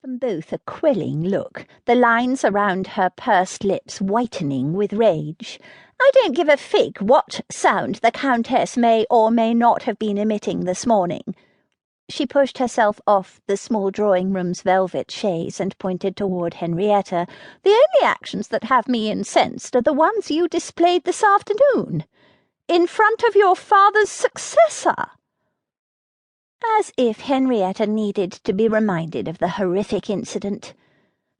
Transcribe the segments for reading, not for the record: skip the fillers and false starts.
them both a quelling look, the lines around her pursed lips whitening with rage. "I don't give a fig what sound the Countess may or may not have been emitting this morning." She pushed herself off the small drawing-room's velvet chaise and pointed toward Henrietta. "The only actions that have me incensed are the ones you displayed this afternoon, in front of your father's successor." As if Henrietta needed to be reminded of the horrific incident.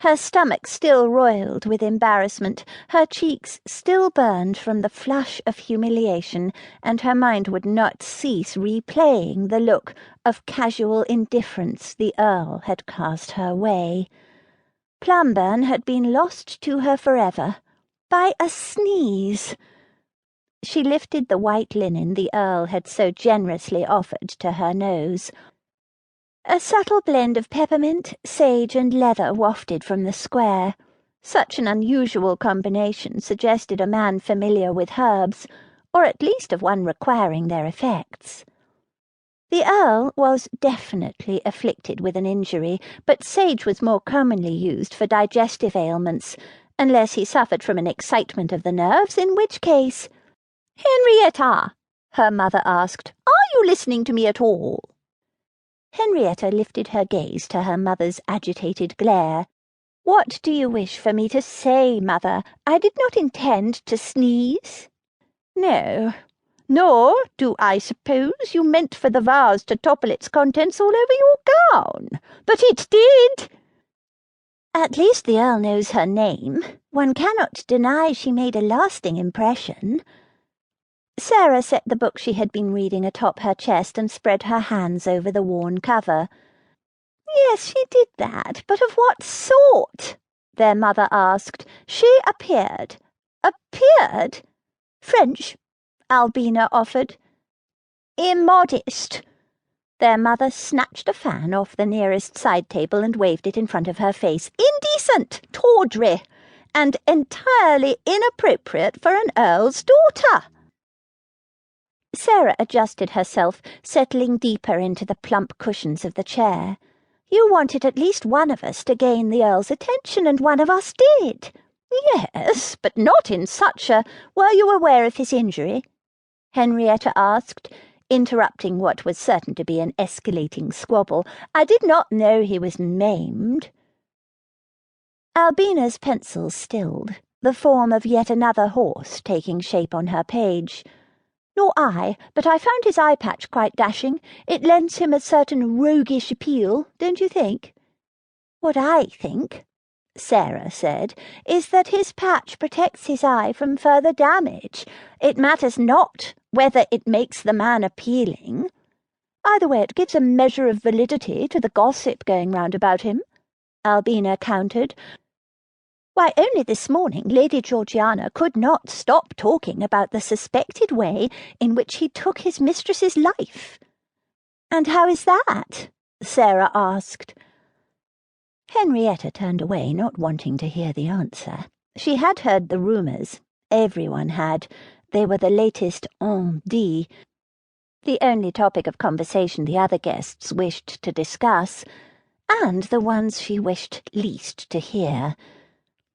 Her stomach still roiled with embarrassment, her cheeks still burned from the flush of humiliation, and her mind would not cease replaying the look of casual indifference the Earl had cast her way. Plumburn had been lost to her forever, by a sneeze. She lifted the white linen the Earl had so generously offered to her nose. A subtle blend of peppermint, sage, and leather wafted from the square. Such an unusual combination suggested a man familiar with herbs, or at least of one requiring their effects. The Earl was definitely afflicted with an injury, but sage was more commonly used for digestive ailments, unless he suffered from an excitement of the nerves, in which case— "Henrietta," her mother asked, "are you listening to me at all?" Henrietta lifted her gaze to her mother's agitated glare. "What do you wish for me to say, mother? I did not intend to sneeze." "No. Nor do I suppose you meant for the vase to topple its contents all over your gown. But it did." "At least the Earl knows her name. One cannot deny she made a lasting impression." Sarah set the book she had been reading atop her chest and spread her hands over the worn cover. "Yes, she did that, but of what sort?" their mother asked. "She appeared." "Appeared?" "French," Albina offered. "Immodest." Their mother snatched a fan off the nearest side table and waved it in front of her face. "Indecent, tawdry, and entirely inappropriate for an Earl's daughter." Sarah adjusted herself, settling deeper into the plump cushions of the chair. "You wanted at least one of us to gain the Earl's attention, and one of us did." "Yes, but not in such a—" "Were you aware of his injury?" Henrietta asked, interrupting what was certain to be an escalating squabble. "I did not know he was maimed." Albina's pencil stilled, the form of yet another horse taking shape on her page. "Nor I, but I found his eye patch quite dashing. It lends him a certain roguish appeal, don't you think?" "What I think," Sarah said, "is that his patch protects his eye from further damage. It matters not whether it makes the man appealing. Either way, it gives a measure of validity to the gossip going round about him," Albina countered. "Why, only this morning Lady Georgiana could not stop talking about the suspected way in which he took his mistress's life." "And how is that?" Sarah asked. Henrietta turned away, not wanting to hear the answer. She had heard the rumours. Everyone had. They were the latest on dit, the only topic of conversation the other guests wished to discuss, and the ones she wished least to hear.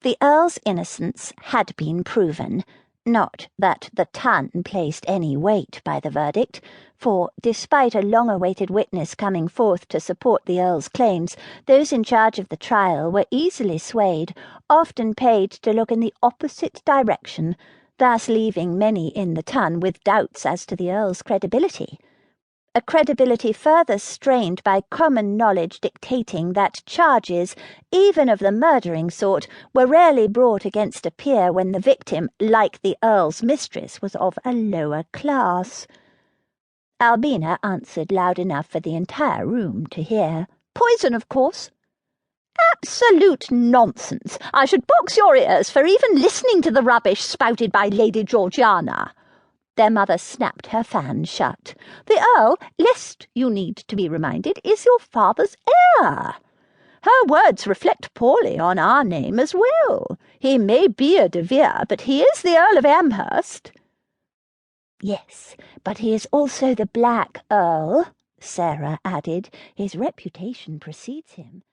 The Earl's innocence had been proven, not that the ton placed any weight by the verdict, for, despite a long-awaited witness coming forth to support the Earl's claims, those in charge of the trial were easily swayed, often paid to look in the opposite direction, thus leaving many in the ton with doubts as to the Earl's credibility. A credibility further strained by common knowledge dictating that charges, even of the murdering sort, were rarely brought against a peer when the victim, like the Earl's mistress, was of a lower class. Albina answered loud enough for the entire room to hear. "Poison, of course." "Absolute nonsense! I should box your ears for even listening to the rubbish spouted by Lady Georgiana." Their mother snapped her fan shut. "The Earl, lest you need to be reminded, is your father's heir. Her words reflect poorly on our name as well. He may be a Devere, but he is the Earl of Amhurst." "Yes, but he is also the Black Earl," Sarah added. "His reputation precedes him."